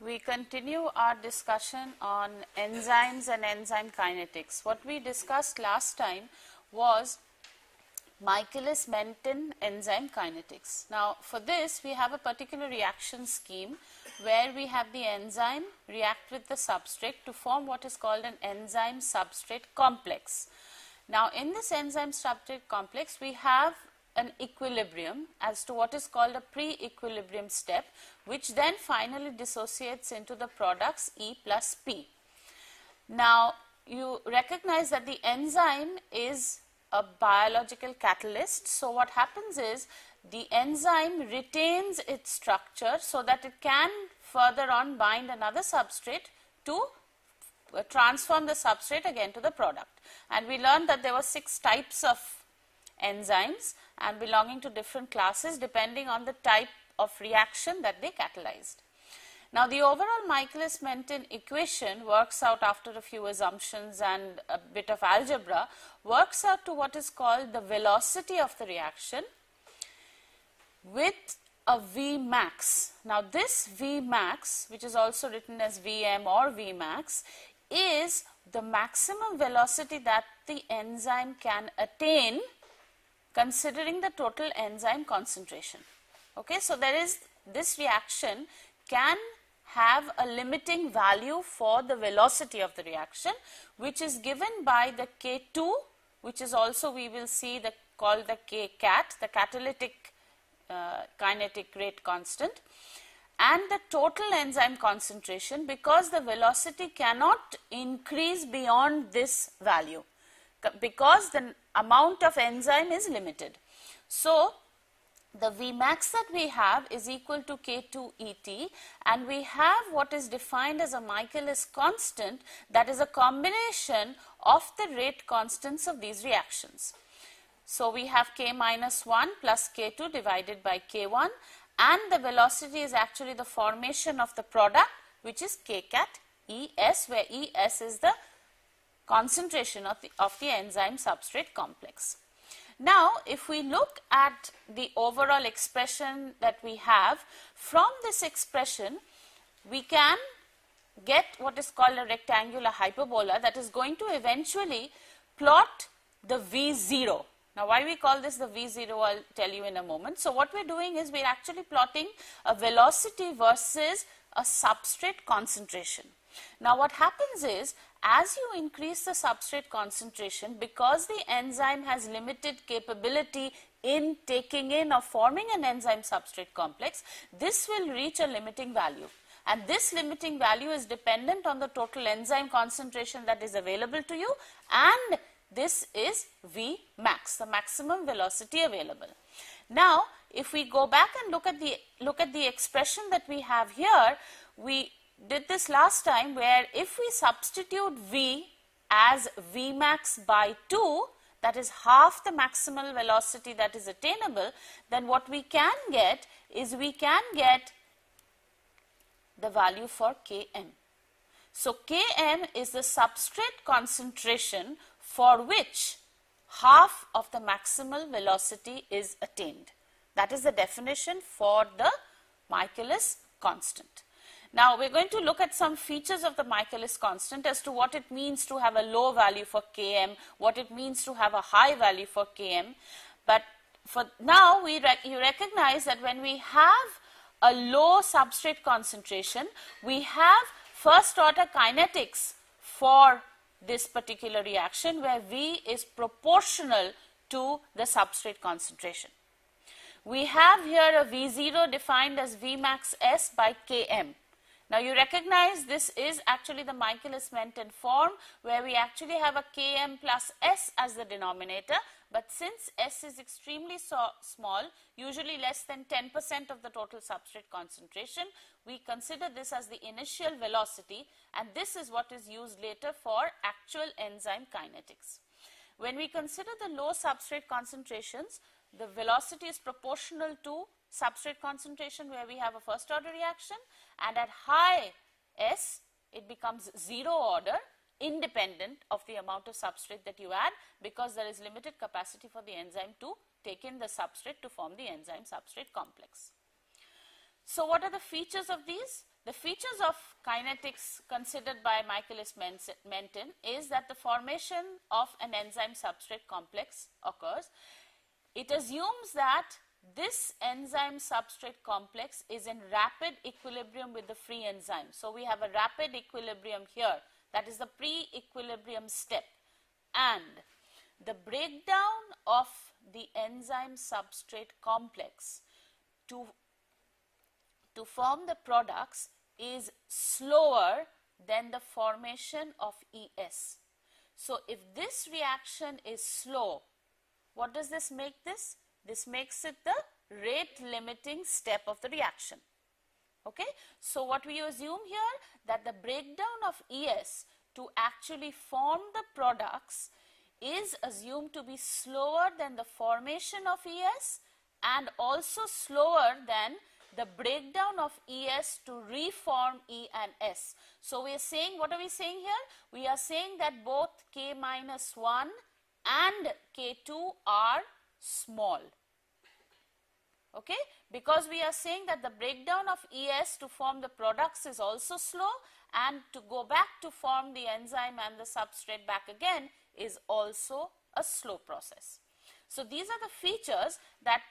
We continue our discussion on enzymes and enzyme kinetics. What we discussed last time was Michaelis-Menten enzyme kinetics. Now, for this we have a particular reaction scheme where we have the enzyme react with the substrate to form what is called an enzyme-substrate complex. Now, in this enzyme-substrate complex we have an equilibrium as to what is called a pre-equilibrium step, which then finally dissociates into the products E plus P. Now, you recognize that the enzyme is a biological catalyst. So, what happens is the enzyme retains its structure so that it can further on bind another substrate to transform the substrate again to the product. And we learned that there were 6 types of enzymes and belonging to different classes depending on the type of reaction that they catalyzed. Now, the overall Michaelis-Menten equation works out after a few assumptions and a bit of algebra, works out to what is called the velocity of the reaction with a V max. Now, this V max, which is also written as Vm or V max, is the maximum velocity that the enzyme can attain considering the total enzyme concentration. Okay, so there is this reaction can have a limiting value for the velocity of the reaction, which is given by the K2, which is also we will see called the Kcat, the catalytic kinetic rate constant, and the total enzyme concentration, because the velocity cannot increase beyond this value because the amount of enzyme is limited. So, the Vmax that we have is equal to K2 ET, and we have what is defined as a Michaelis constant, that is a combination of the rate constants of these reactions. So, we have K minus 1 plus K2 divided by K1, and the velocity is actually the formation of the product, which is Kcat ES, where ES is the concentration of the enzyme substrate complex. Now, if we look at the overall expression that we have, from this expression we can get what is called a rectangular hyperbola that is going to eventually plot the V0. Now, why we call this the V0, I will tell you in a moment. So, what we are doing is we are actually plotting a velocity versus a substrate concentration. Now, what happens is, as you increase the substrate concentration, because the enzyme has limited capability in taking in or forming an enzyme substrate complex, this will reach a limiting value. And this limiting value is dependent on the total enzyme concentration that is available to you, and this is V max, the maximum velocity available. Now, if we go back and look at the expression that we have here, we did this last time, where if we substitute V as V max by 2, that is half the maximal velocity that is attainable, then what we can get is we can get the value for Km. So, Km is the substrate concentration for which half of the maximal velocity is attained. That is the definition for the Michaelis constant. Now, we are going to look at some features of the Michaelis constant as to what it means to have a low value for Km, what it means to have a high value for Km. But for now, you recognize that when we have a low substrate concentration, we have first order kinetics for this particular reaction, where V is proportional to the substrate concentration. We have here a V0 defined as V max S by Km. Now, you recognize this is actually the Michaelis-Menten form, where we actually have a Km plus S as the denominator, but since S is extremely small, usually less than 10% of the total substrate concentration, we consider this as the initial velocity, and this is what is used later for actual enzyme kinetics. When we consider the low substrate concentrations, the velocity is proportional to substrate concentration, where we have a first order reaction, and at high S it becomes 0 order, independent of the amount of substrate that you add, because there is limited capacity for the enzyme to take in the substrate to form the enzyme substrate complex. So, what are the features of these? The features of kinetics considered by Michaelis-Menten is that the formation of an enzyme-substrate complex occurs. It assumes that this enzyme-substrate complex is in rapid equilibrium with the free enzyme. So we have a rapid equilibrium here, that is the pre-equilibrium step, and the breakdown of the enzyme-substrate complex to form the products is slower than the formation of ES. So if this reaction is slow, what does this make this? This makes it the rate limiting step of the reaction. Okay, so what we assume here, that the breakdown of ES to actually form the products is assumed to be slower than the formation of ES and also slower than the breakdown of ES to reform E and S. So we are saying, what are we saying here? We are saying that both K minus 1 and K2 are small. Okay, because we are saying that the breakdown of ES to form the products is also slow, and to go back to form the enzyme and the substrate back again is also a slow process. So these are the features that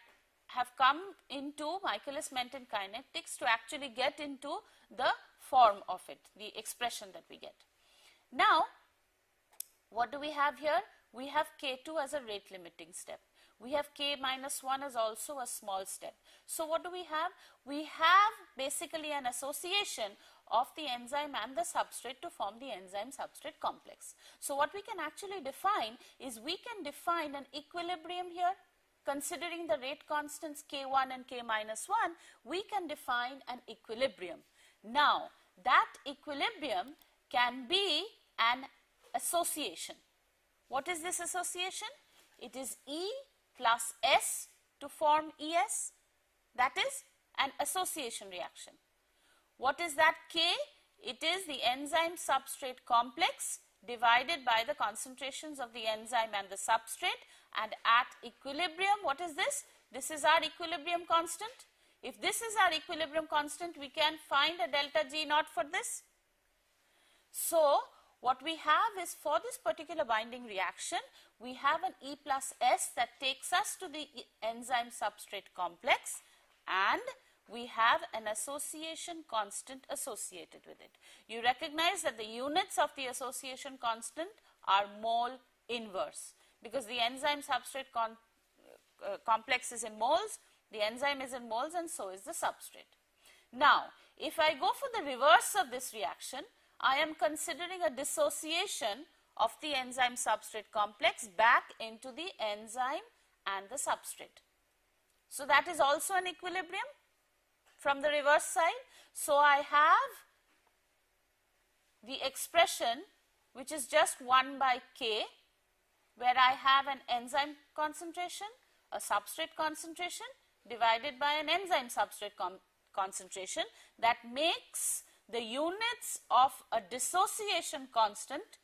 have come into Michaelis-Menten kinetics to actually get into the form of it, the expression that we get. Now, what do we have here? We have K2 as a rate limiting step. We have K minus 1 as also a small step. So what do we have? We have basically an association of the enzyme and the substrate to form the enzyme-substrate complex. So what we can actually define is, we can define an equilibrium here. Considering the rate constants K1 and K minus 1, we can define an equilibrium. Now, that equilibrium can be an association. What is this association? It is E plus S to form ES. That is an association reaction. What is that K? It is the enzyme-substrate complex divided by the concentrations of the enzyme and the substrate, and at equilibrium, what is this? This is our equilibrium constant. If this is our equilibrium constant, we can find a delta G naught for this. So what we have is, for this particular binding reaction, we have an E plus S that takes us to the enzyme-substrate complex, and we have an association constant associated with it. You recognize that the units of the association constant are mole inverse, because the enzyme-substrate complex is in moles, the enzyme is in moles, and so is the substrate. Now, if I go for the reverse of this reaction, I am considering a dissociation of the enzyme-substrate complex back into the enzyme and the substrate. So that is also an equilibrium from the reverse side. So I have the expression which is just 1 by K, where I have an enzyme concentration, a substrate concentration divided by an enzyme substrate concentration, that makes the units of a dissociation constant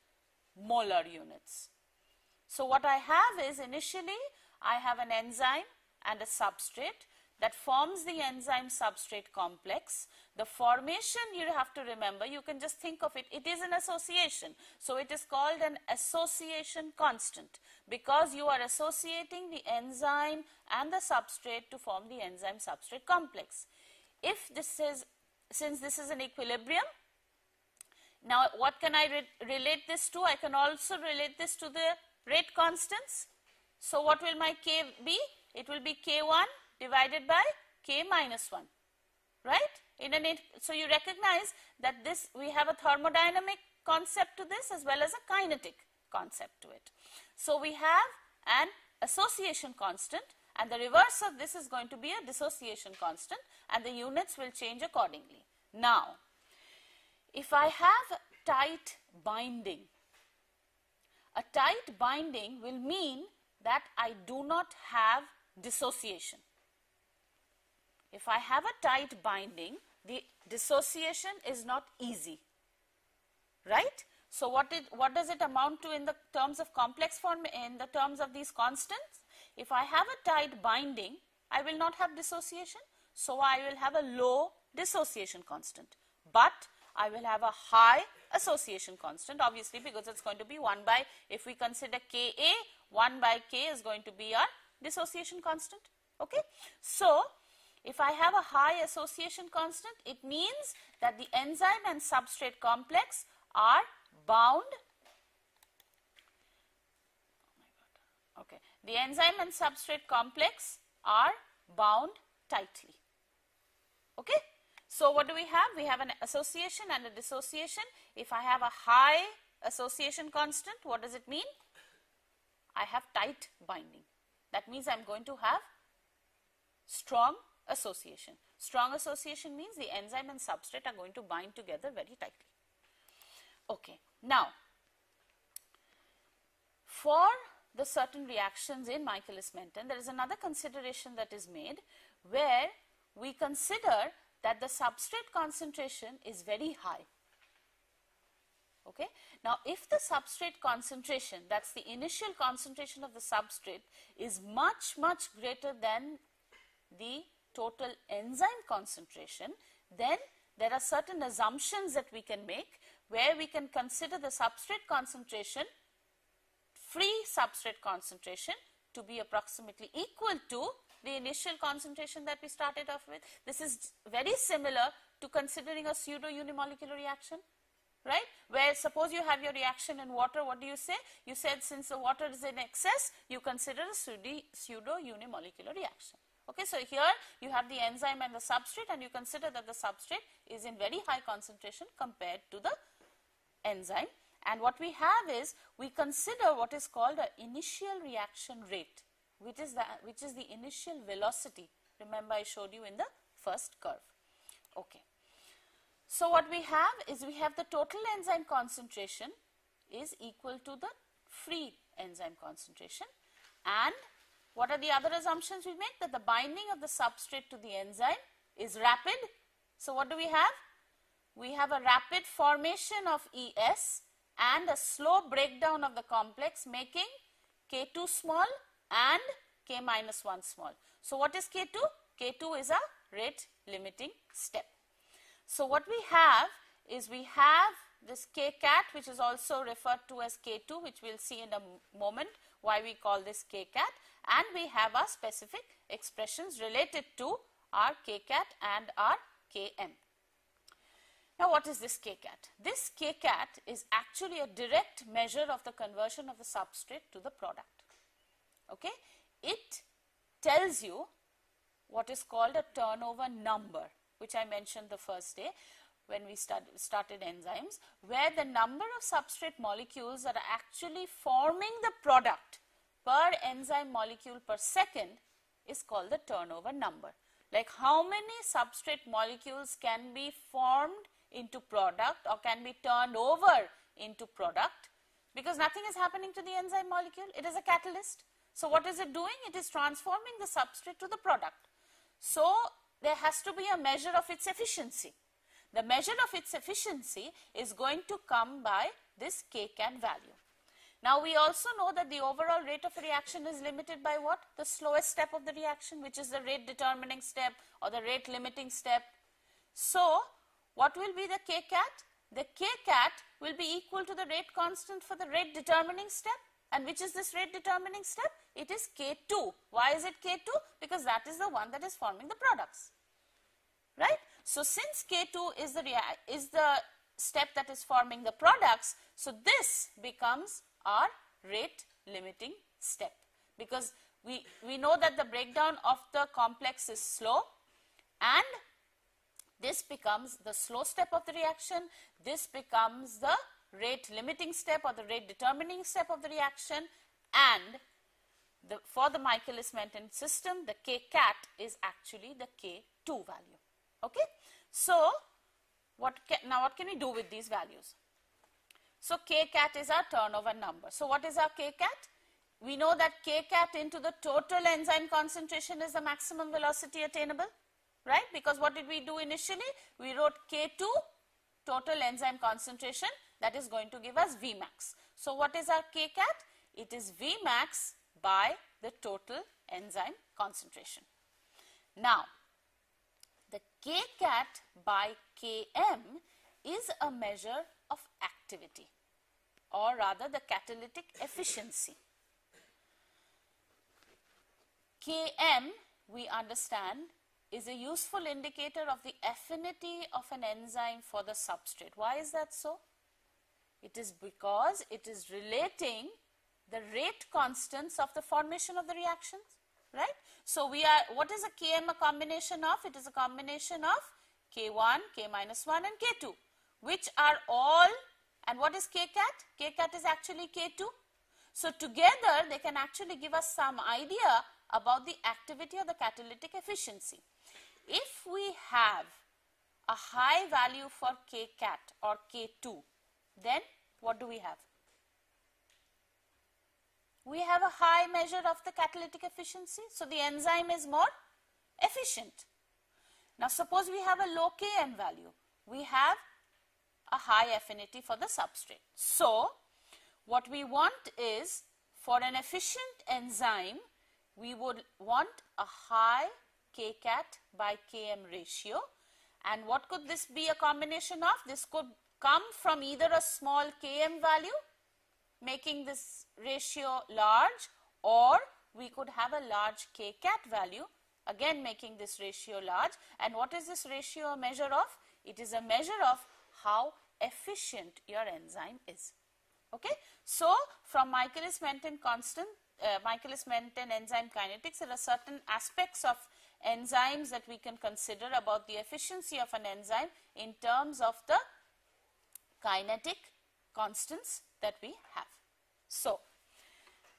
molar units. So what I have is, initially I have an enzyme and a substrate that forms the enzyme substrate complex. The formation, you have to remember, you can just think of it, it is an association. So it is called an association constant, because you are associating the enzyme and the substrate to form the enzyme substrate complex. If this is, since this is an equilibrium, now what can I relate this to? I can also relate this to the rate constants. So what will my K be? It will be K1 divided by K minus 1, right? So you recognize that this, we have a thermodynamic concept to this as well as a kinetic concept to it. So we have an association constant, and the reverse of this is going to be a dissociation constant, and the units will change accordingly. Now, if I have tight binding, a tight binding will mean that I do not have dissociation. If I have a tight binding, the dissociation is not easy, right? So what does it amount to in the terms of complex form, in the terms of these constants? If I have a tight binding, I will not have dissociation, so I will have a low dissociation constant. but I will have a high association constant, obviously, because it's going to be 1 by, if we consider Ka, 1 by K is going to be our dissociation constant. Okay. So, if I have a high association constant, it means that the enzyme and substrate complex are bound. Okay. The enzyme and substrate complex are bound tightly. Okay. So, what do we have? We have an association and a dissociation. If I have a high association constant, what does it mean? I have tight binding. That means I am going to have strong association. Strong association means the enzyme and substrate are going to bind together very tightly. Okay. Now, for the certain reactions in Michaelis-Menten, there is another consideration that is made where we consider that the substrate concentration is very high. Okay. Now, if the substrate concentration, that is the initial concentration of the substrate, is much, much greater than the total enzyme concentration, then there are certain assumptions that we can make where we can consider the substrate concentration, free substrate concentration, to be approximately equal to the initial concentration that we started off with. This is very similar to considering a pseudo unimolecular reaction, right? Where suppose you have your reaction in water, what do you say? You said since the water is in excess, you consider a pseudo unimolecular reaction. Okay, so here you have the enzyme and the substrate, and you consider that the substrate is in very high concentration compared to the enzyme. And what we have is, we consider what is called an initial reaction rate, which is the initial velocity. Remember, I showed you in the first curve. Okay. So what we have is, we have the total enzyme concentration is equal to the free enzyme concentration, and what are the other assumptions we make? That the binding of the substrate to the enzyme is rapid. So what do we have? We have a rapid formation of ES and a slow breakdown of the complex, making K2 small and K minus 1 small. So what is K2? K2 is a rate limiting step. So what we have is, we have this K cat, which is also referred to as K2, which we will see in a moment why we call this K cat, and we have our specific expressions related to our K cat and our Km. Now, what is this K cat? This K cat is actually a direct measure of the conversion of the substrate to the product. Okay? It tells you what is called a turnover number, which I mentioned the first day when we started enzymes, where the number of substrate molecules that are actually forming the product per enzyme molecule per second is called the turnover number. Like, how many substrate molecules can be formed into product or can be turned over into product, because nothing is happening to the enzyme molecule, it is a catalyst. So what is it doing? It is transforming the substrate to the product. So there has to be a measure of its efficiency. The measure of its efficiency is going to come by this Kcat value. Now, we also know that the overall rate of a reaction is limited by what? The slowest step of the reaction, which is the rate determining step or the rate limiting step. So what will be the Kcat? The Kcat will be equal to the rate constant for the rate determining step. And which is this rate determining step? It is K2. Why is it K2? Because that is the one that is forming the products, right? So since K2 is the step that is forming the products, so this becomes our rate limiting step, because we know that the breakdown of the complex is slow, and this becomes the slow step of the reaction. This becomes the rate limiting step or the rate determining step of the reaction, and for the Michaelis-Menten system, the Kcat is actually the K2 value. Okay. So now what can we do with these values? So Kcat is our turnover number. So what is our Kcat? We know that Kcat into the total enzyme concentration is the maximum velocity attainable, right? Because what did we do initially? We wrote K2 total enzyme concentration, that is going to give us Vmax. So what is our Kcat? It is Vmax by the total enzyme concentration. Now, The Kcat by Km is a measure of activity, or rather the catalytic efficiency. Km, we understand, is a useful indicator of the affinity of an enzyme for the substrate. Why is that so? It is because it is relating the rate constants of the formation of the reactions, right? So we are, what is a Km a combination of? It is a combination of K1, K minus 1 and K2, which are all, and what is Kcat? Kcat is actually K2. So together they can actually give us some idea about the activity or the catalytic efficiency. If we have a high value for Kcat or K2, then what do we have? We have a high measure of the catalytic efficiency. So the enzyme is more efficient. Now suppose we have a low Km value. We have a high affinity for the substrate. So what we want is, for an efficient enzyme, we would want a high Kcat by Km ratio. And what could this be a combination of? This could come from either a small Km value, making this ratio large, or we could have a large Kcat value, again making this ratio large. And what is this ratio a measure of? It is a measure of how efficient your enzyme is. Okay. So from Michaelis-Menten Michaelis-Menten enzyme kinetics, there are certain aspects of enzymes that we can consider about the efficiency of an enzyme in terms of the kinetic constants that we have. So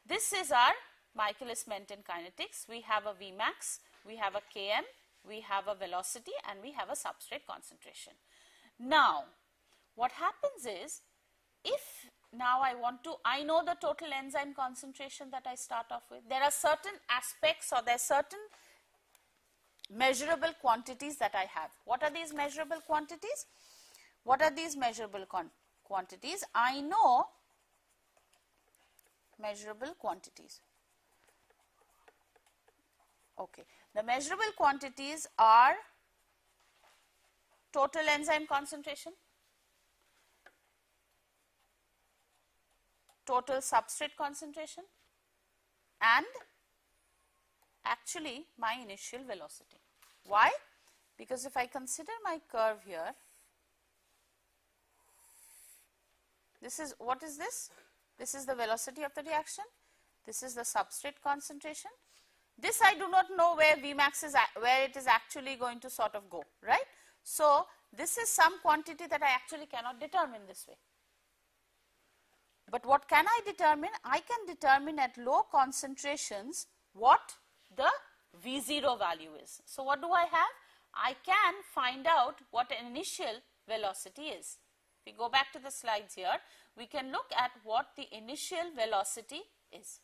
this is our Michaelis-Menten kinetics. We have a Vmax, we have a Km, we have a velocity, and we have a substrate concentration. Now what happens is, if now I know the total enzyme concentration that I start off with, there are certain aspects, or there are certain measurable quantities that I have. What are these measurable quantities? What are these measurable quantities? I know measurable quantities. Okay. The measurable quantities are total enzyme concentration, total substrate concentration, and actually my initial velocity. Why? Because if I consider my curve here, this is, what is this? This is the velocity of the reaction. This is the substrate concentration. This I do not know where Vmax is, where it is actually going to sort of go, right? So this is some quantity that I actually cannot determine this way. But what can I determine? I can determine at low concentrations what the V0 value is. So what do I have? I can find out what an initial velocity is. If we go back to the slides here, we can look at what the initial velocity is.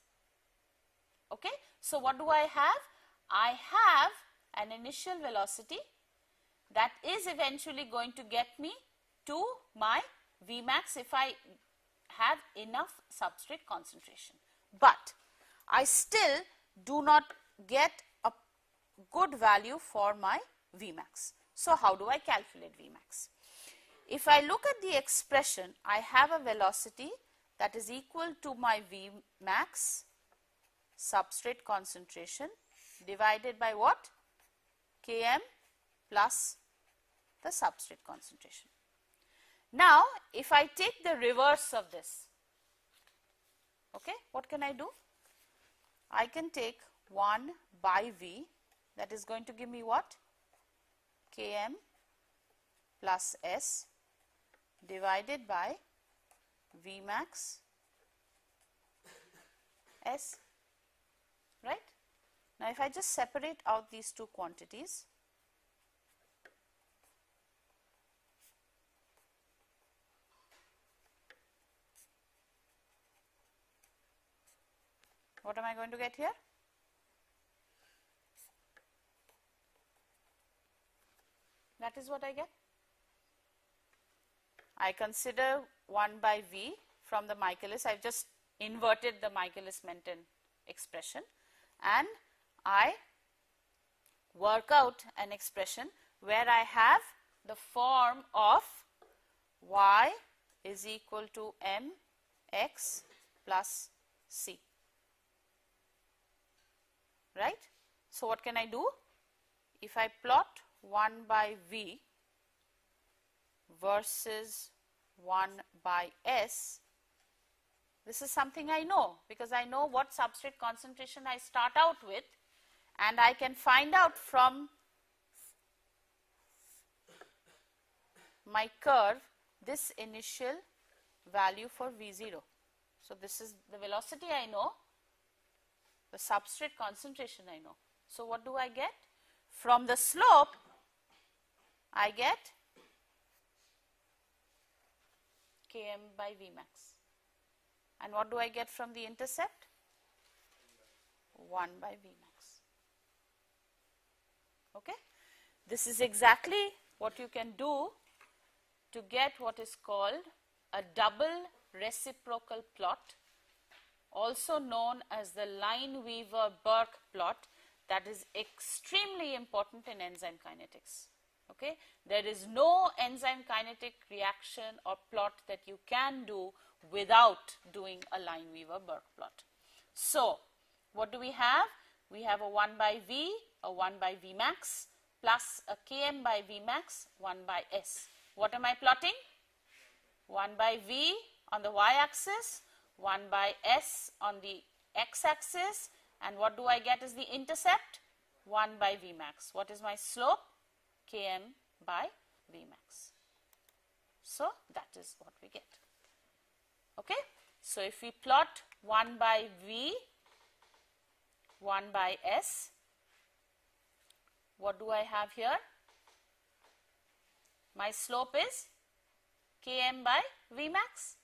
Okay. So what do I have? I have an initial velocity that is eventually going to get me to my Vmax if I have enough substrate concentration. But I still do not get a good value for my Vmax. So how do I calculate Vmax? If I look at the expression, I have a velocity that is equal to my Vmax substrate concentration divided by what? Km plus the substrate concentration. Now if I take the reverse of this, okay, what can I do? I can take 1 by V, that is going to give me what? Km plus S divided by Vmax S, right? Now if I just separate out these two quantities, what am I going to get here? That is what I get. I consider 1 by V from the Michaelis. I have just inverted the Michaelis-Menten expression, and I work out an expression where I have the form of y is equal to mx plus c, right. So, what can I do? If I plot 1 by v versus 1 by s, this is something I know, because I know what substrate concentration I start out with, and I can find out from my curve this initial value for V0. So, this is the velocity I know, the substrate concentration I know. So, what do I get? From the slope, I get Km by Vmax. And what do I get from the intercept? 1 by Vmax. Okay? This is exactly what you can do to get what is called a double reciprocal plot, also known as the Lineweaver-Burke plot, that is extremely important in enzyme kinetics. Okay? There is no enzyme kinetic reaction or plot that you can do without doing a Lineweaver-Burke plot. So, what do we have? We have a 1 by V, a 1 by Vmax, plus a Km by Vmax, 1 by S. What am I plotting? 1 by V on the y-axis, 1 by S on the x-axis, and what do I get as the intercept? 1 by Vmax. What is my slope? Km by Vmax. So, that is what we get. Okay? So, if we plot 1 by V, 1 by S, what do I have here? My slope is Km by Vmax,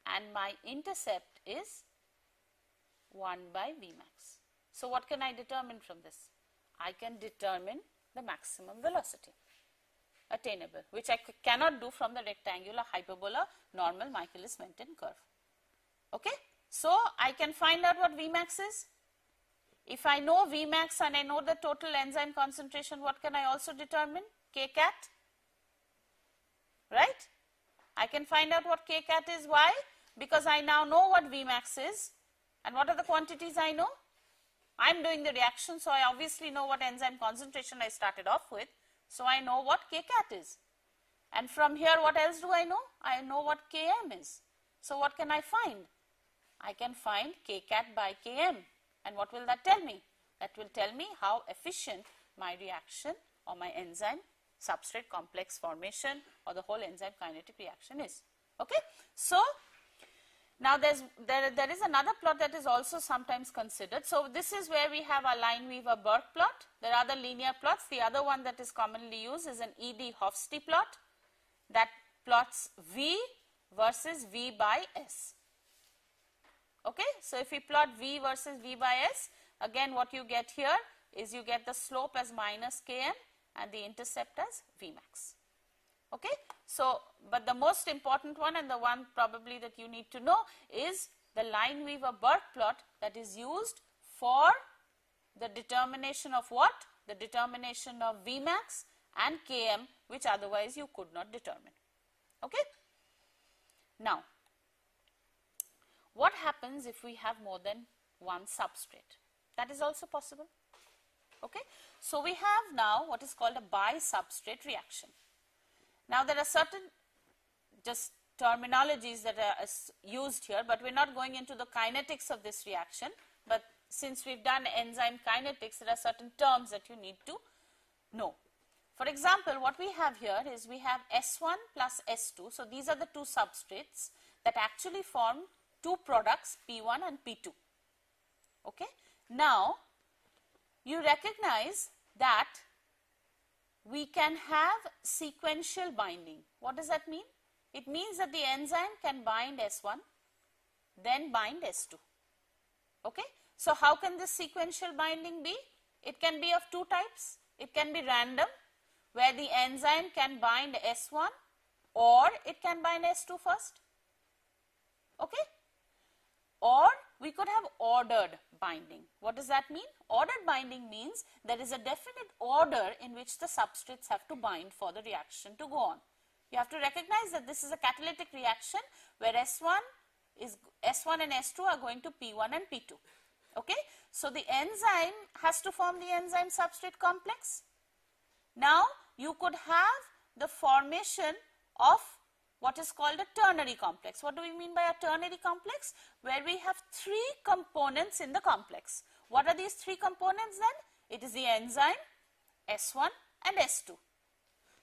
and my intercept is 1 by Vmax. So, what can I determine from this? I can determine the maximum velocity attainable, which I cannot do from the rectangular hyperbola normal Michaelis-Menten curve. Okay? So, I can find out what Vmax is. If I know Vmax and I know the total enzyme concentration, what can I also determine? Kcat, right? I can find out what Kcat is. Why? Because I now know what Vmax is, and what are the quantities I know? I am doing the reaction, so I obviously know what enzyme concentration I started off with, so I know what Kcat is. And from here, what else do I know? I know what Km is. So, what can I find? I can find Kcat by Km, and what will that tell me? That will tell me how efficient my reaction or my enzyme substrate complex formation or the whole enzyme kinetic reaction is. Okay? So, now there is another plot that is also sometimes considered. So, this is where we have a Lineweaver-Burke plot. There are other linear plots. The other one that is commonly used is an Edey-Hofstee plot that plots V versus V by S. Okay? So, if we plot V versus V by S, again what you get here is you get the slope as minus Km and the intercept as Vmax. Okay? So, but the most important one, and the one probably that you need to know, is the Lineweaver-Burke plot that is used for the determination of what? The determination of Vmax and Km, which otherwise you could not determine. Okay? Now, what happens if we have more than one substrate? That is also possible. Okay? So, we have now what is called a bisubstrate reaction. Now, there are certain just terminologies that are used here, but we are not going into the kinetics of this reaction. But since we have done enzyme kinetics, there are certain terms that you need to know. For example, what we have here is we have S1 plus S2. So, these are the two substrates that actually form two products, P1 and P2. Okay? Now, you recognize that we can have sequential binding. What does that mean? It means that the enzyme can bind S1, then bind S2. Okay? So, how can this sequential binding be? It can be of two types. It can be random, where the enzyme can bind S1 or it can bind S2 first. Okay? Or we could have ordered binding. What does that mean? Ordered binding means there is a definite order in which the substrates have to bind for the reaction to go on. You have to recognize that this is a catalytic reaction where S1 and S2 are going to P1 and P2. Okay? So the enzyme has to form the enzyme substrate complex. Now you could have the formation of what is called a ternary complex. What do we mean by a ternary complex? Where we have three components in the complex. What are these three components then? It is the enzyme, S1 and S2.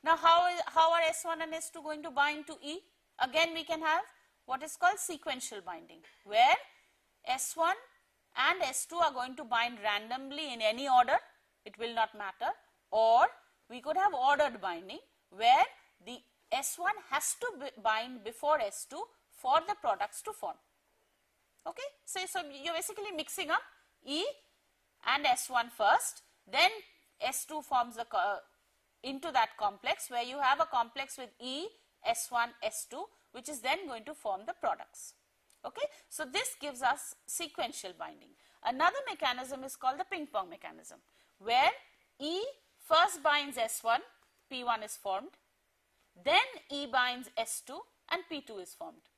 Now how are S1 and S2 going to bind to E? Again we can have what is called sequential binding, where S1 and S2 are going to bind randomly in any order, it will not matter, or we could have ordered binding where the S1 has to bind before S2 for the products to form. Okay? So you are basically mixing up E and S1 first, then S2 forms into that complex where you have a complex with E, S1, S2, which is then going to form the products. Okay? So this gives us sequential binding. Another mechanism is called the ping pong mechanism, where E first binds S1, P1 is formed, then E binds S2 and P2 is formed.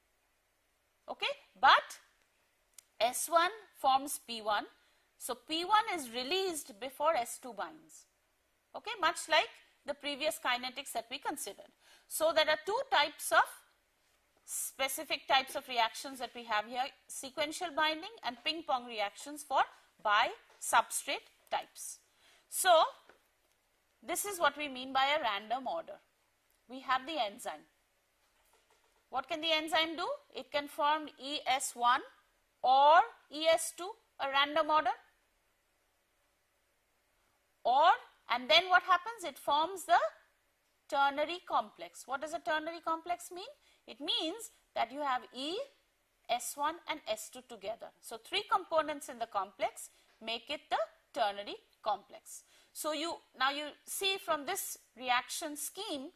Okay? But S1 forms P1, so P1 is released before S2 binds. Okay? Much like the previous kinetics that we considered. So there are two types of specific types of reactions that we have here, sequential binding and ping pong reactions for bi-substrate types. So this is what we mean by a random order. We have the enzyme. What can the enzyme do? It can form ES1 or ES2, a random order. And then what happens? It forms the ternary complex. What does a ternary complex mean? It means that you have E, S1 and S2 together. So three components in the complex make it the ternary complex. So now you see from this reaction scheme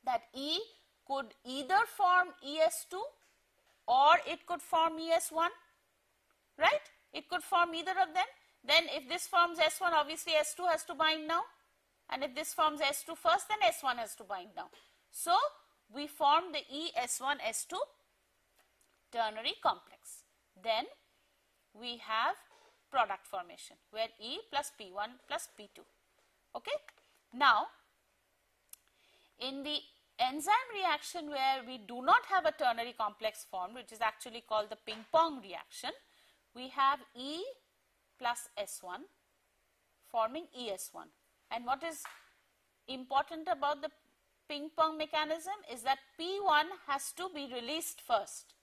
that E could either form ES2 or it could form ES1, right? It could form either of them. Then if this forms S1, obviously S2 has to bind now, and if this forms S2 first, then S1 has to bind now. So we form the ES1, S2 ternary complex. Then we have product formation where E plus P1 plus P2. Okay? Now, in the enzyme reaction where we do not have a ternary complex formed, which is actually called the ping pong reaction, we have E plus S1 forming ES1. And what is important about the ping pong mechanism is that P1 has to be released first.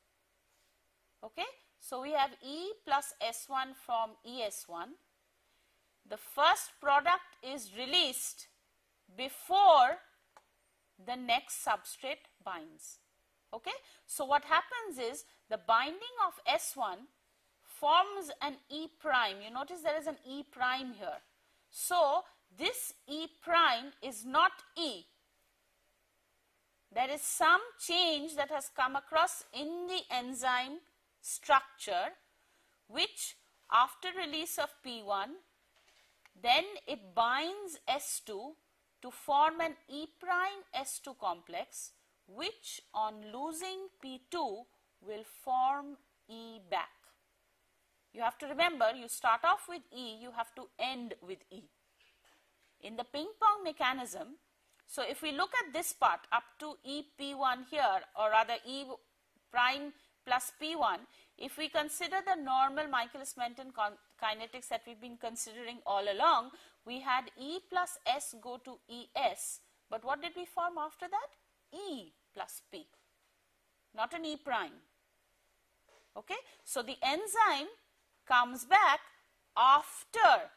Okay? So we have E plus S1 from ES1. The first product is released before the next substrate binds. Okay? So what happens is the binding of S1 forms an E prime. You notice there is an E prime here. So this E prime is not E. There is some change that has come across in the enzyme structure, which after release of P1, then it binds S2 to form an E prime S2 complex, which on losing P2 will form E back. You have to remember, you start off with E, you have to end with E. In the ping pong mechanism, so if we look at this part up to EP1 here, or rather E prime plus P1, if we consider the normal Michaelis-Menten kinetics that we've been considering all along, we had E plus S go to ES, but what did we form after that? E plus P, not an E prime. Okay, so the enzyme comes back after,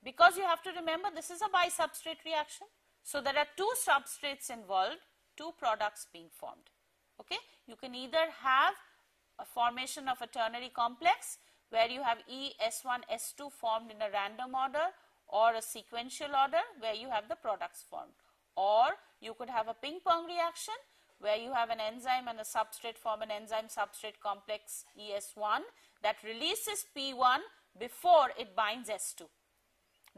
because you have to remember this is a bi-substrate reaction. So there are two substrates involved, two products being formed. Okay, you can either have a formation of a ternary complex where you have E, S1, S2 formed in a random order, or a sequential order where you have the products formed. Or you could have a ping pong reaction where you have an enzyme and a substrate form an enzyme-substrate complex ES1 that releases P1 before it binds S2.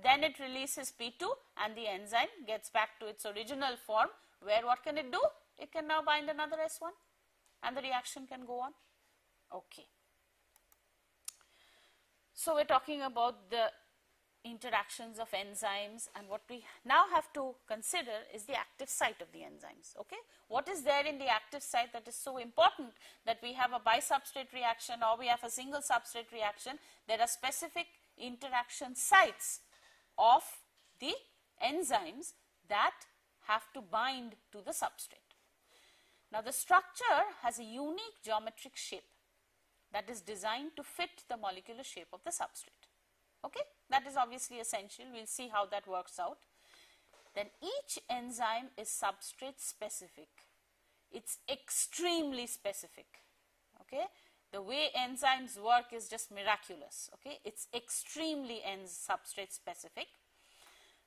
Then it releases P2 and the enzyme gets back to its original form, where what can it do? It can now bind another S1 and the reaction can go on. Okay. So we are talking about the interactions of enzymes, and what we now have to consider is the active site of the enzymes. Okay, what is there in the active site that is so important that we have a bisubstrate reaction or we have a single substrate reaction? There are specific interaction sites of the enzymes that have to bind to the substrate. Now the structure has a unique geometric shape that is designed to fit the molecular shape of the substrate. Okay, that is obviously essential. We will see how that works out. Then each enzyme is substrate specific. It's extremely specific. Okay, the way enzymes work is just miraculous. Okay, it's extremely substrate specific.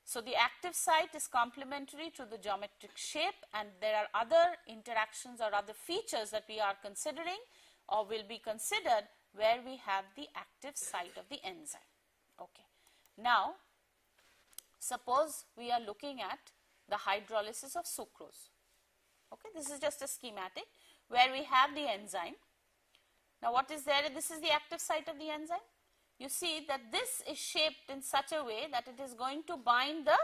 So the active site is complementary to the geometric shape, and there are other interactions or other features that we are considering or will be considered where we have the active site of the enzyme. Okay. Now, suppose we are looking at the hydrolysis of sucrose. Okay, this is just a schematic where we have the enzyme. Now, what is there? This is the active site of the enzyme. You see that this is shaped in such a way that it is going to bind the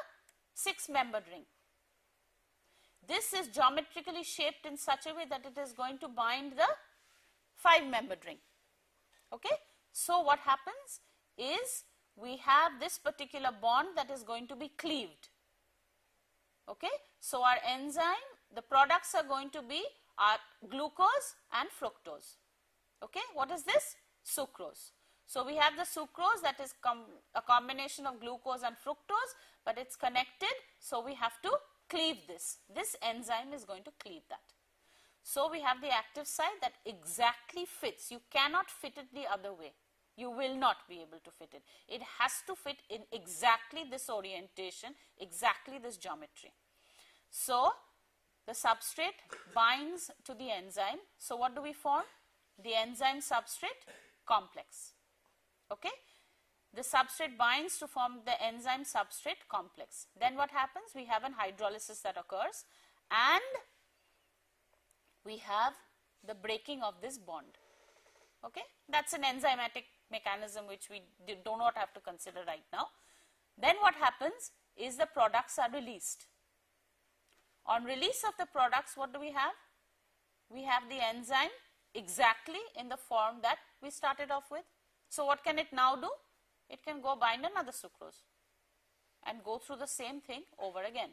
6-membered ring. This is geometrically shaped in such a way that it is going to bind the 5-membered ring. Okay, so what happens is we have this particular bond that is going to be cleaved. Okay, so our enzyme, the products are going to be our glucose and fructose. Okay, what is this? Sucrose. So we have the sucrose that is a combination of glucose and fructose, but it's connected, so we have to cleave this. This enzyme is going to cleave that. So we have the active site that exactly fits. You cannot fit it the other way. You will not be able to fit it. It has to fit in exactly this orientation, exactly this geometry. So the substrate binds to the enzyme. So what do we form? The enzyme-substrate complex. Okay? The substrate binds to form the enzyme-substrate complex. Then what happens? We have an hydrolysis that occurs, and we have the breaking of this bond. Okay? That's an enzymatic mechanism which we do not have to consider right now. Then what happens is the products are released. On release of the products, what do we have? We have the enzyme exactly in the form that we started off with. So what can it now do? It can go bind another sucrose and go through the same thing over again.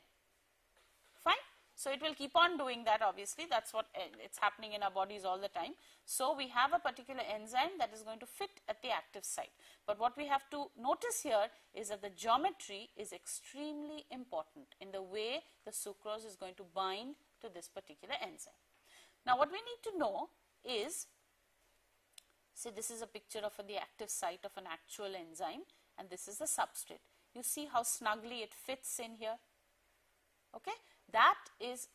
Fine. So it will keep on doing that, obviously. That's what it's happening in our bodies all the time. So we have a particular enzyme that is going to fit at the active site. But what we have to notice here is that the geometry is extremely important in the way the sucrose is going to bind to this particular enzyme. Now what we need to know is, see, this is a picture of the active site of an actual enzyme, and this is the substrate. You see how snugly it fits in here? Okay? That is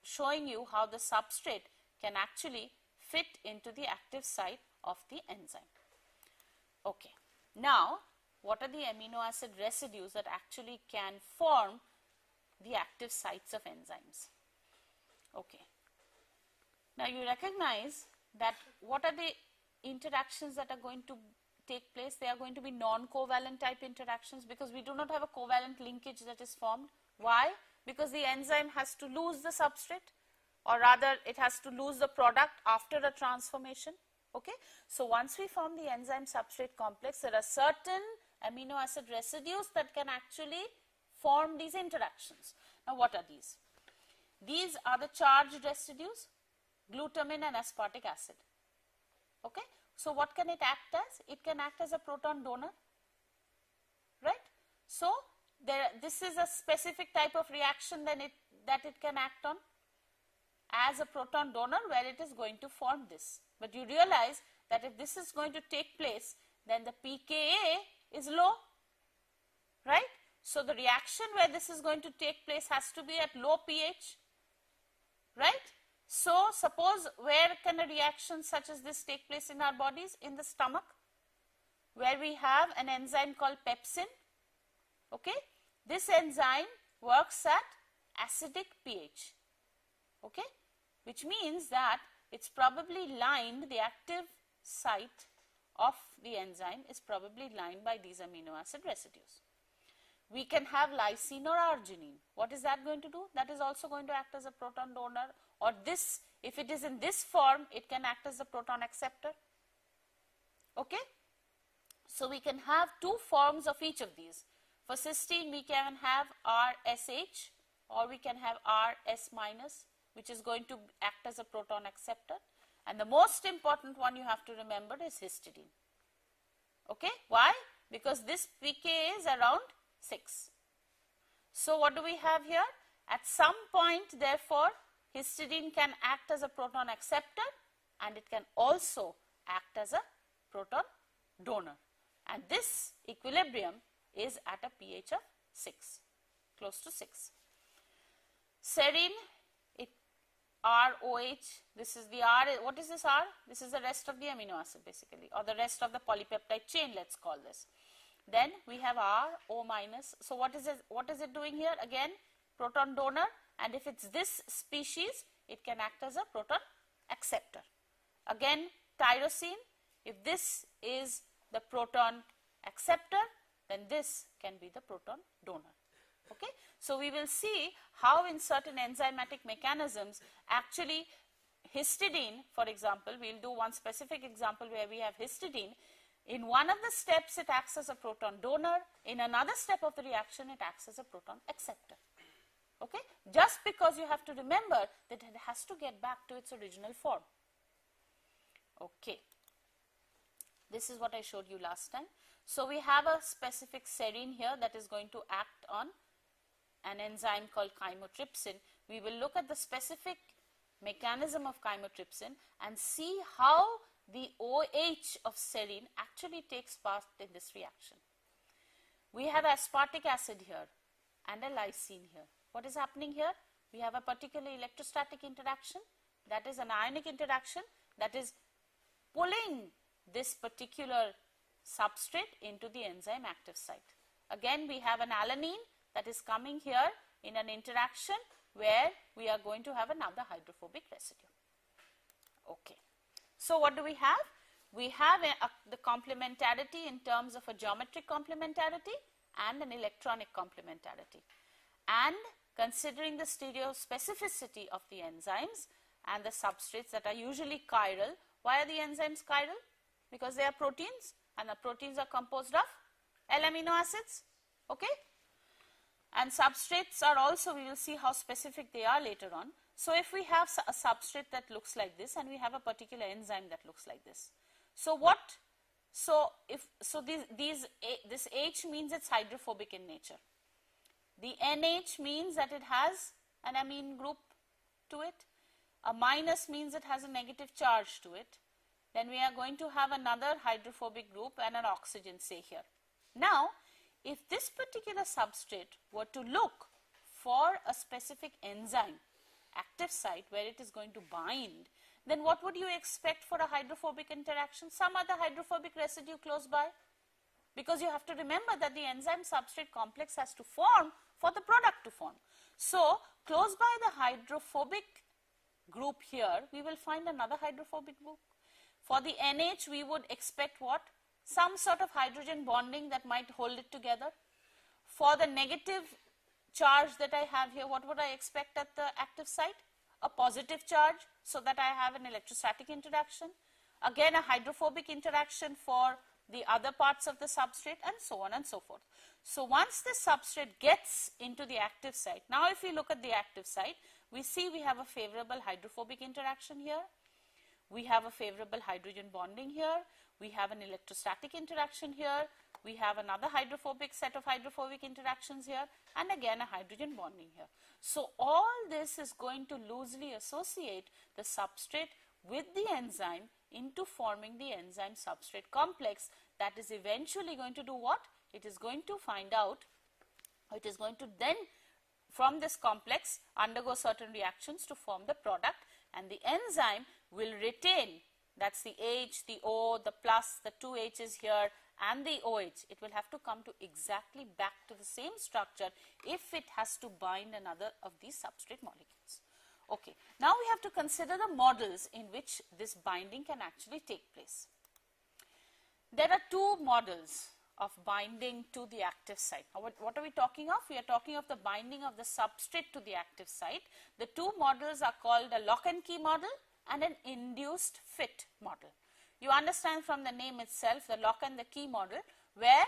showing you how the substrate can actually fit into the active site of the enzyme. Okay. Now, what are the amino acid residues that actually can form the active sites of enzymes? Okay. Now, you recognize that what are the interactions that are going to take place? They are going to be non-covalent type interactions, because we do not have a covalent linkage that is formed. Why? Because the enzyme has to lose the substrate, or rather it has to lose the product after a transformation. Okay? So once we form the enzyme-substrate complex, there are certain amino acid residues that can actually form these interactions. Now what are these? These are the charged residues, glutamine and aspartic acid. Okay? So what can it act as? It can act as a proton donor, right? So this is a specific type of reaction that it can act on as a proton donor, where it is going to form this. But you realize that if this is going to take place, then the pKa is low, right? So the reaction where this is going to take place has to be at low pH, right? So suppose, where can a reaction such as this take place in our bodies? In the stomach, where we have an enzyme called pepsin. Okay, this enzyme works at acidic pH, okay, which means that it's probably lined, the active site of the enzyme is probably lined by these amino acid residues. We can have lysine or arginine. What is that going to do? That is also going to act as a proton donor, or this, if it is in this form, it can act as a proton acceptor. Okay? So we can have two forms of each of these. For cysteine, we can have RSH, or we can have RS minus, which is going to act as a proton acceptor. And the most important one you have to remember is histidine. Okay? Why? Because this pK is around 6. So what do we have here? At some point, therefore, histidine can act as a proton acceptor, and it can also act as a proton donor. And this equilibrium is at a pH of 6, close to 6. Serine, ROH, this is the R, what is this R? This is the rest of the amino acid basically, or the rest of the polypeptide chain, let's call this. Then we have R, O minus. So what is it doing here? Again, proton donor, and if it's this species, it can act as a proton acceptor. Again, tyrosine, if this is the proton acceptor, then this can be the proton donor. Okay? So we will see how in certain enzymatic mechanisms, actually histidine, for example, we will do one specific example where we have histidine. In one of the steps, it acts as a proton donor. In another step of the reaction, it acts as a proton acceptor. Okay? Just because you have to remember that it has to get back to its original form. Okay. This is what I showed you last time. So we have a specific serine here that is going to act on an enzyme called chymotrypsin. We will look at the specific mechanism of chymotrypsin and see how the OH of serine actually takes part in this reaction. We have aspartic acid here and a lysine here. What is happening here? We have a particular electrostatic interaction, that is an ionic interaction, that is pulling this particular substrate into the enzyme active site. Again, we have an alanine that is coming here in an interaction where we are going to have another hydrophobic residue. Okay. So what do we have? We have the complementarity in terms of a geometric complementarity and an electronic complementarity. And considering the stereospecificity of the enzymes and the substrates that are usually chiral. Why are the enzymes chiral? Because they are proteins, and the proteins are composed of L amino acids. Okay? And substrates are also, we will see how specific they are later on. So if we have a substrate that looks like this, and we have a particular enzyme that looks like this. So what? So this H means it's hydrophobic in nature. The NH means that it has an amine group to it. A minus means it has a negative charge to it. Then we are going to have another hydrophobic group and an oxygen, say here. Now, if this particular substrate were to look for a specific enzyme active site where it is going to bind, then what would you expect for a hydrophobic interaction? Some other hydrophobic residue close by. Because you have to remember that the enzyme substrate complex has to form for the product to form. So, close by the hydrophobic group here, we will find another hydrophobic group. For the NH, we would expect what? Some sort of hydrogen bonding that might hold it together. For the negative charge that I have here, what would I expect at the active site? A positive charge, so that I have an electrostatic interaction. Again, a hydrophobic interaction for the other parts of the substrate, and so on and so forth. So once the substrate gets into the active site, now if we look at the active site, we see we have a favorable hydrophobic interaction here. We have a favorable hydrogen bonding here. We have an electrostatic interaction here. We have another hydrophobic set of hydrophobic interactions here, and again a hydrogen bonding here. So all this is going to loosely associate the substrate with the enzyme into forming the enzyme substrate complex that is eventually going to do what? It is going to find out, it is going to then from this complex undergo certain reactions to form the product, and the enzyme will retain, that's the H, the O, the plus, the two H's here and the OH. It will have to come to exactly back to the same structure if it has to bind another of these substrate molecules. Okay, now we have to consider the models in which this binding can actually take place. There are two models of binding to the active site. Now, what are we talking of? We are talking of the binding of the substrate to the active site. The two models are called a lock and key model and an induced fit model. You understand from the name itself, the lock and the key model, where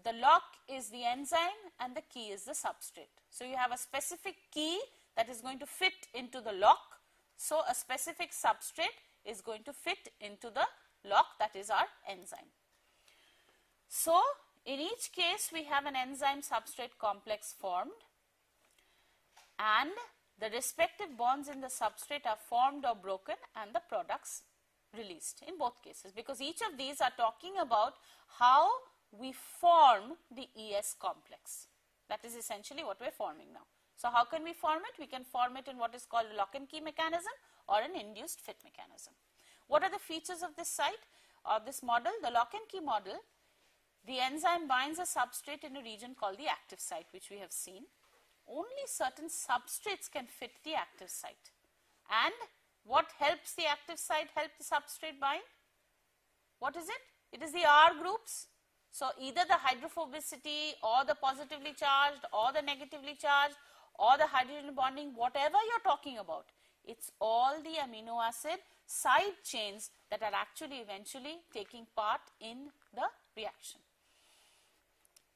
the lock is the enzyme and the key is the substrate. So, you have a specific key that is going to fit into the lock. So, a specific substrate is going to fit into the lock, that is our enzyme. So, in each case we have an enzyme substrate complex formed, and the respective bonds in the substrate are formed or broken and the products released in both cases, because each of these are talking about how we form the ES complex. That is essentially what we are forming now. So, how can we form it? We can form it in what is called a lock and key mechanism or an induced fit mechanism. What are the features of this site or this model? The lock and key model, the enzyme binds a substrate in a region called the active site, which we have seen. Only certain substrates can fit the active site. And what helps the active site help the substrate bind? What is it? It is the R groups. So, either the hydrophobicity or the positively charged or the negatively charged or the hydrogen bonding, whatever you are talking about, it is all the amino acid side chains that are actually eventually taking part in the reaction.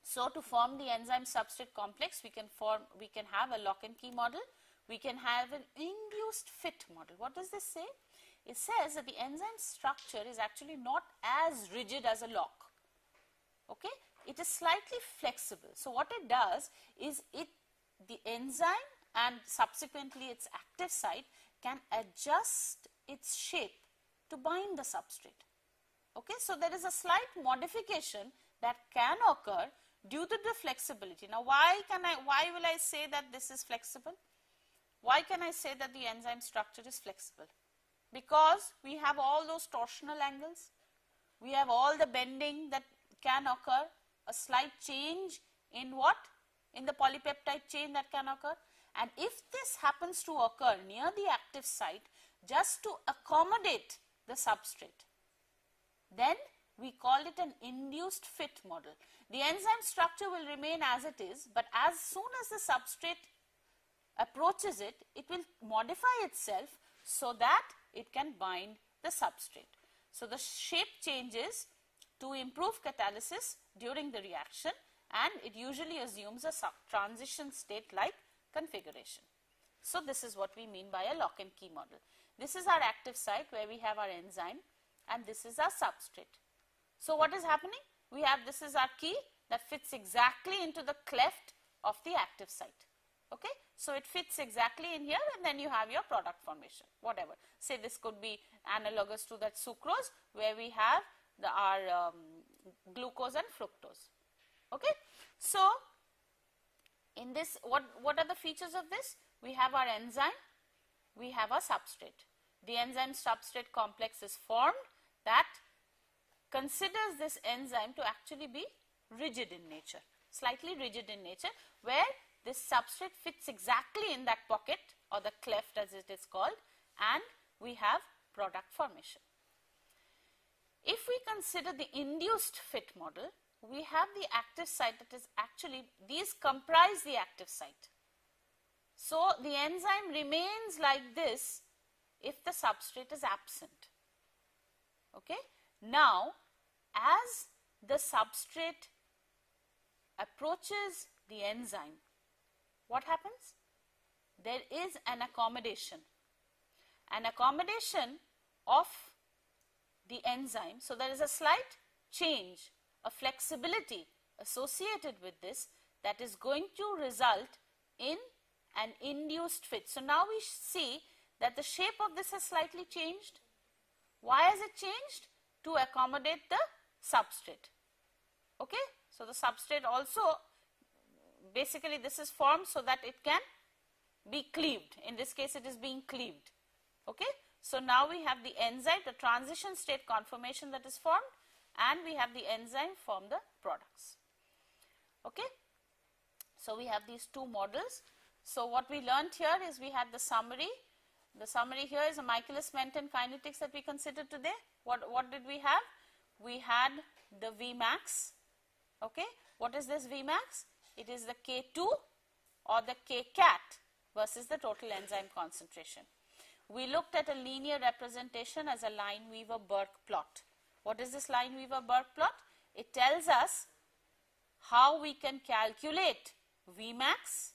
So, to form the enzyme substrate complex, we can have a lock and key model. We can have an induced fit model. What does this say? It says that the enzyme structure is actually not as rigid as a lock. Okay? It is slightly flexible. So, what it does is the enzyme and subsequently its active site can adjust its shape to bind the substrate. Okay? So, there is a slight modification that can occur due to the flexibility. Now, why will I say that this is flexible? Why can I say that the enzyme structure is flexible? Because we have all those torsional angles, we have all the bending that can occur, a slight change in what? In the polypeptide chain that can occur. And if this happens to occur near the active site just to accommodate the substrate, then we call it an induced fit model. The enzyme structure will remain as it is, but as soon as the substrate approaches it, it will modify itself so that it can bind the substrate. So, the shape changes to improve catalysis during the reaction, and it usually assumes a transition state like configuration. So, this is what we mean by a lock and key model. This is our active site where we have our enzyme, and this is our substrate. So, what is happening? We have, this is our key that fits exactly into the cleft of the active site. Okay? So, it fits exactly in here, and then you have your product formation, whatever. Say this could be analogous to that sucrose where we have our glucose and fructose. Okay? So, in this, what are the features of this? We have our enzyme, we have our substrate. The enzyme substrate complex is formed that considers this enzyme to actually be rigid in nature, slightly rigid in nature, where this substrate fits exactly in that pocket or the cleft as it is called, and we have product formation. If we consider the induced fit model, we have the active site that is actually, these comprise the active site. So, the enzyme remains like this if the substrate is absent. Okay? Now, as the substrate approaches the enzyme, what happens? There is an accommodation of the enzyme. So, there is a slight change, a flexibility associated with this that is going to result in an induced fit. So, now we see that the shape of this has slightly changed. Why has it changed? To accommodate the substrate. Okay? So, the substrate also basically this is formed so that it can be cleaved. In this case it is being cleaved. Okay. So now we have the enzyme, the transition state conformation that is formed, and we have the enzyme form the products. Okay. So we have these two models. So what we learnt here is we had the summary. The summary here is a Michaelis-Menten kinetics that we considered today. What did we have? We had the Vmax. Okay. What is this Vmax? It is the K2 or the Kcat versus the total enzyme concentration. We looked at a linear representation as a Lineweaver-Burke plot. What is this Lineweaver-Burke plot? It tells us how we can calculate Vmax.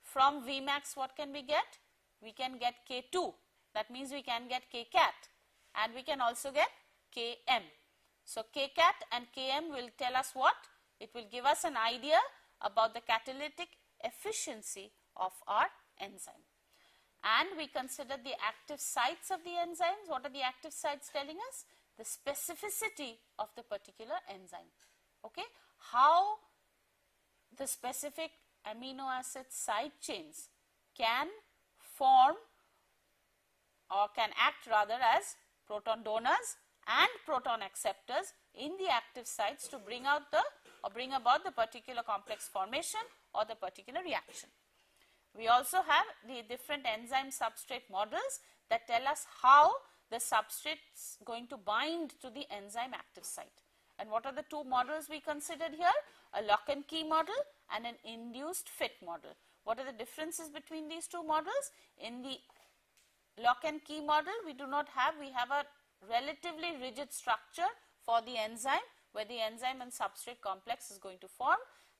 From Vmax what can we get? We can get K2. That means we can get Kcat, and we can also get Km. So Kcat and Km will tell us what? It will give us an idea about the catalytic efficiency of our enzyme. And we consider the active sites of the enzymes. What are the active sites telling us? The specificity of the particular enzyme. Okay. How the specific amino acid side chains can form or can act rather as proton donors and proton acceptors in the active sites to bring out the or bring about the particular complex formation or the particular reaction. We also have the different enzyme substrate models that tell us how the substrate is going to bind to the enzyme active site. And what are the two models we considered here? A lock and key model and an induced fit model. What are the differences between these two models? In the lock and key model, we have a relatively rigid structure for the enzyme where the enzyme and substrate complex is going to form,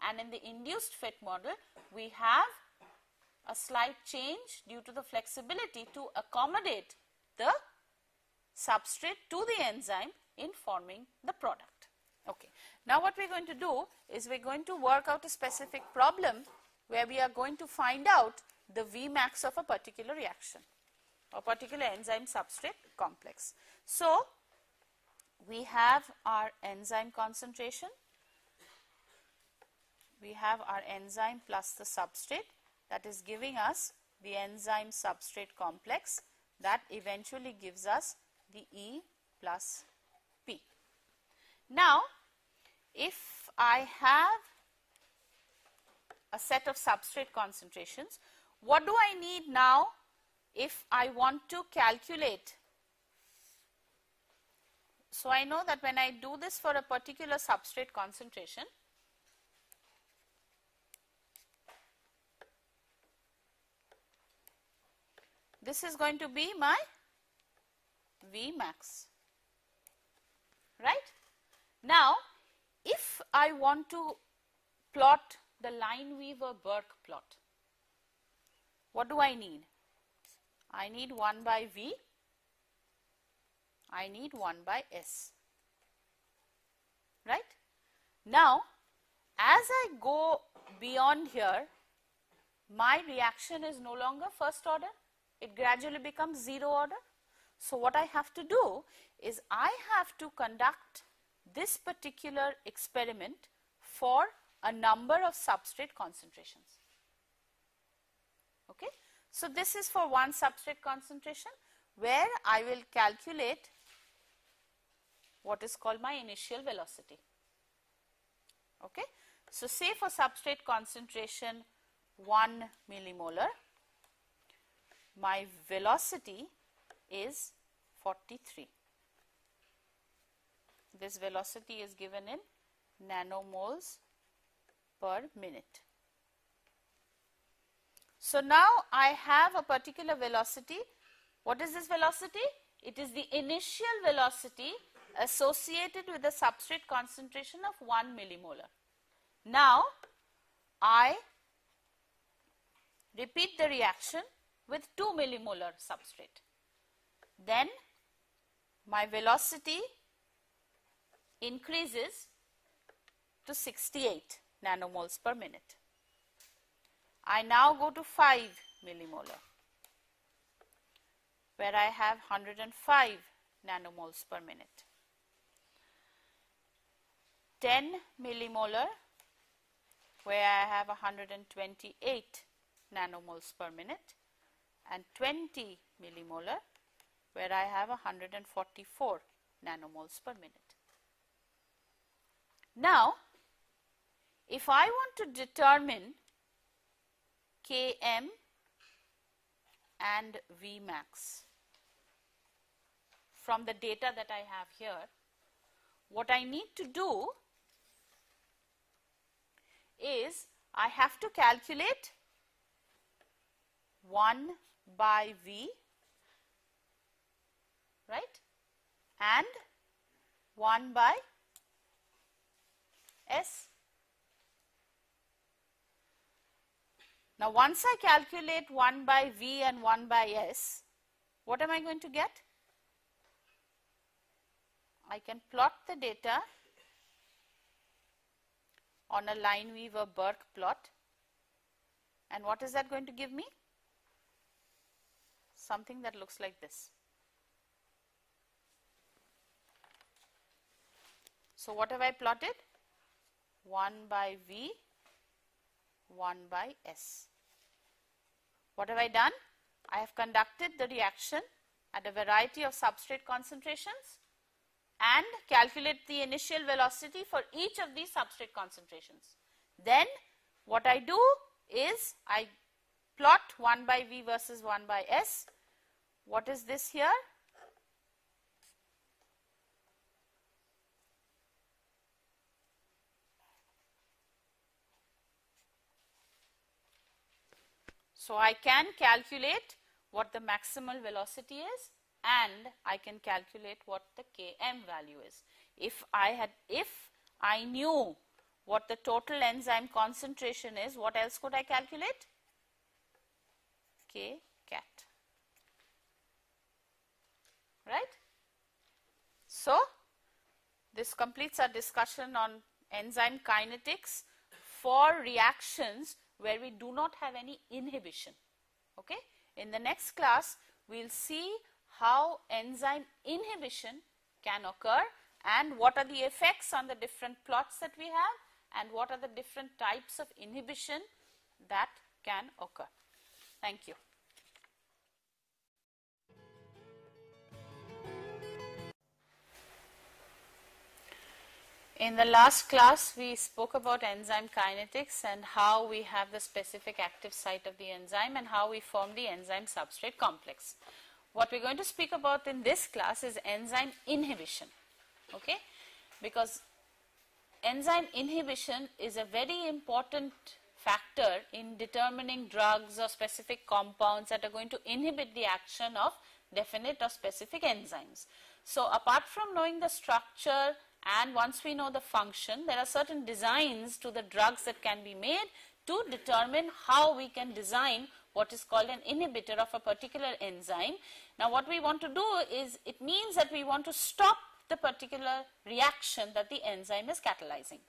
and in the induced fit model, we have a slight change due to the flexibility to accommodate the substrate to the enzyme in forming the product. Okay. Now what we are going to do is we are going to work out a specific problem where we are going to find out the Vmax of a particular reaction or particular enzyme substrate complex. So we have our enzyme concentration, we have our enzyme plus the substrate, that is giving us the enzyme substrate complex that eventually gives us the E plus P. Now if I have a set of substrate concentrations, what do I need now if I want to calculate? So I know that when I do this for a particular substrate concentration, this is going to be my Vmax, right? Now if I want to plot the Lineweaver-Burke plot, what do I need? I need 1 by V, I need 1 by S, right? Now as I go beyond here, my reaction is no longer first order, it gradually becomes 0 order. So what I have to do is I have to conduct this particular experiment for a number of substrate concentrations. Okay. So this is for one substrate concentration where I will calculate what is called my initial velocity. Okay. So say for substrate concentration 1 millimolar, my velocity is 43. This velocity is given in nanomoles per minute. So now I have a particular velocity. What is this velocity? It is the initial velocity associated with the substrate concentration of 1 millimolar. Now I repeat the reaction with 2 millimolar substrate. Then my velocity increases to 68 nanomoles per minute. I now go to 5 millimolar where I have 105 nanomoles per minute. 10 millimolar where I have 128 nanomoles per minute, and 20 millimolar where I have 144 nanomoles per minute. Now, if I want to determine Km and Vmax from the data that I have here, what I need to do is I have to calculate 1 by V, right, and 1 by S. Now, once I calculate 1 by V and 1 by S, what am I going to get? I can plot the data on a Lineweaver-Burke plot, and what is that going to give me? Something that looks like this. So, what have I plotted? 1 by V, 1 by S. What have I done? I have conducted the reaction at a variety of substrate concentrations and calculate the initial velocity for each of these substrate concentrations. Then what I do is I plot 1 by V versus 1 by S. What is this here? So, I can calculate what the maximal velocity is, and I can calculate what the Km value is. If I knew what the total enzyme concentration is, what else could I calculate? K cat, right? So, this completes our discussion on enzyme kinetics for reactions where we do not have any inhibition. Okay? In the next class, we will see how enzyme inhibition can occur and what are the effects on the different plots that we have and what are the different types of inhibition that can occur. Thank you. In the last class, we spoke about enzyme kinetics and how we have the specific active site of the enzyme and how we form the enzyme-substrate complex. What we are going to speak about in this class is enzyme inhibition, okay? Because enzyme inhibition is a very important factor in determining drugs or specific compounds that are going to inhibit the action of definite or specific enzymes. So, apart from knowing the structure and once we know the function, there are certain designs to the drugs that can be made to determine how we can design what is called an inhibitor of a particular enzyme. Now, what we want to do is, it means that we want to stop the particular reaction that the enzyme is catalyzing.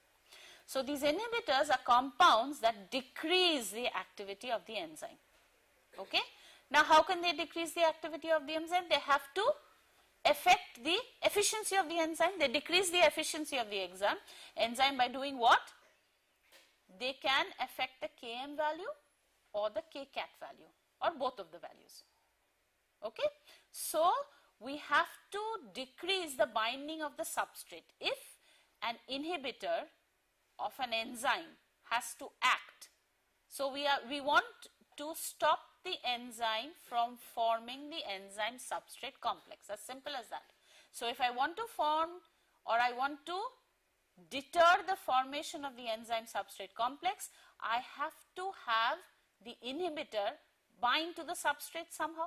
So, these inhibitors are compounds that decrease the activity of the enzyme. Okay? Now, how can they decrease the activity of the enzyme? They have to affect the efficiency of the enzyme. They decrease the efficiency of the enzyme by doing what? They can affect the Km value or the Kcat value or both of the values. Okay? So, we have to decrease the binding of the substrate. If an inhibitor of an enzyme has to act, so we want to stop the enzyme from forming the enzyme substrate complex, as simple as that. So, if I want to form or I want to deter the formation of the enzyme substrate complex, I have to have the inhibitor bind to the substrate somehow,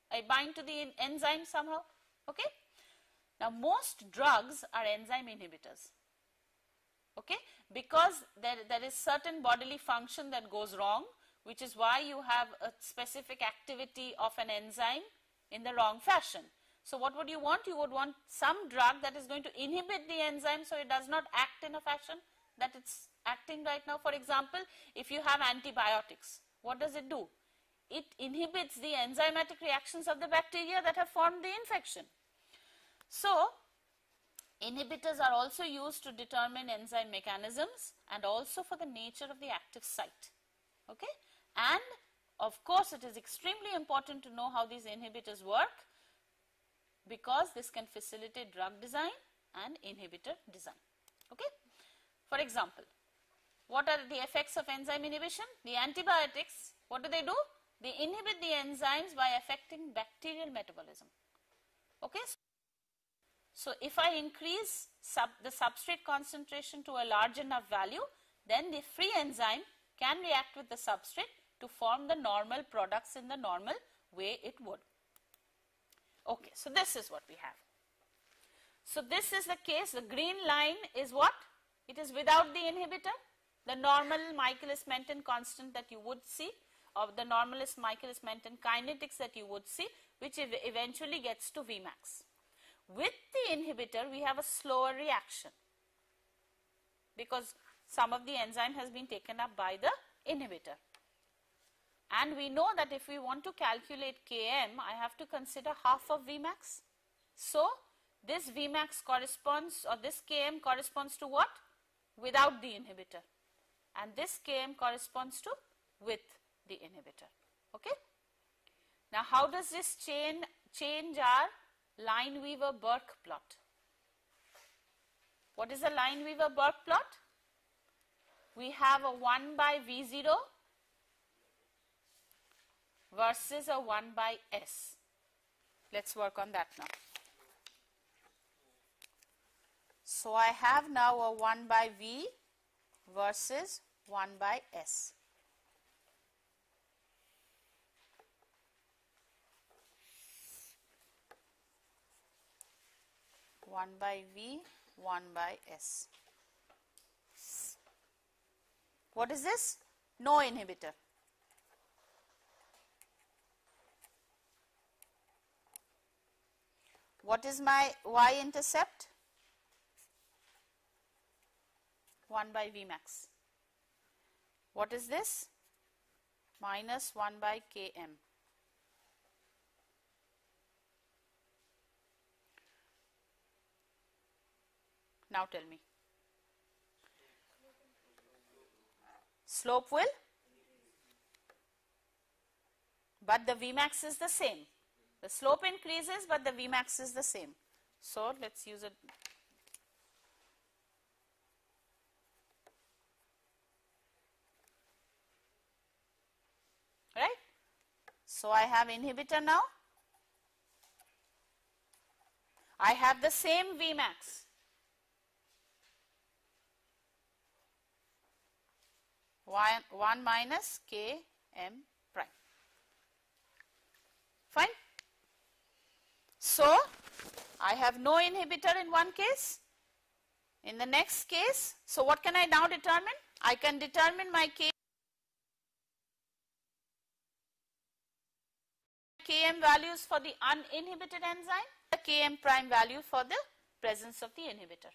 I bind to the enzyme somehow. Okay? Now, most drugs are enzyme inhibitors. Okay? Because there is certain bodily function that goes wrong, which is why you have a specific activity of an enzyme in the wrong fashion. So, what would you want? You would want some drug that is going to inhibit the enzyme so it does not act in a fashion that it's acting right now. For example, if you have antibiotics, what does it do? It inhibits the enzymatic reactions of the bacteria that have formed the infection. So, Inhibitors are also used to determine enzyme mechanisms and also for the nature of the active site. Okay? And of course, it is extremely important to know how these inhibitors work, because this can facilitate drug design and inhibitor design. Okay? For example, what are the effects of enzyme inhibition? The antibiotics, what do? They inhibit the enzymes by affecting bacterial metabolism. Okay? So if I increase the substrate concentration to a large enough value, then the free enzyme can react with the substrate to form the normal products in the normal way it would. Okay, so this is what we have. So this is the case. The green line is what? It is without the inhibitor, the normal Michaelis-Menten constant that you would see, or the normalist Michaelis-Menten kinetics that you would see, which eventually gets to Vmax. With the inhibitor, we have a slower reaction because some of the enzyme has been taken up by the inhibitor. And we know that if we want to calculate Km, I have to consider half of Vmax. So this Vmax corresponds, or this Km corresponds to what? Without the inhibitor. And this Km corresponds to with the inhibitor. Okay? Now how does this change our Lineweaver-Burke plot? What is a Lineweaver-Burke plot? We have a 1 by V0 versus a 1 by S. Let's work on that now. So I have now a 1 by V versus 1 by S. One by V, 1 by S. What is this? No inhibitor. What is my y-intercept? 1 by Vmax. What is this? Minus 1 by Km. Now tell me. Slope will? But the Vmax is the same. The slope increases, but the Vmax is the same. So let's use it. Right? So I have inhibitor now. I have the same Vmax. One minus Km prime. Fine. So I have no inhibitor in one case. In the next case, so what can I now determine? I can determine my Km values for the uninhibited enzyme, the Km prime value for the presence of the inhibitor.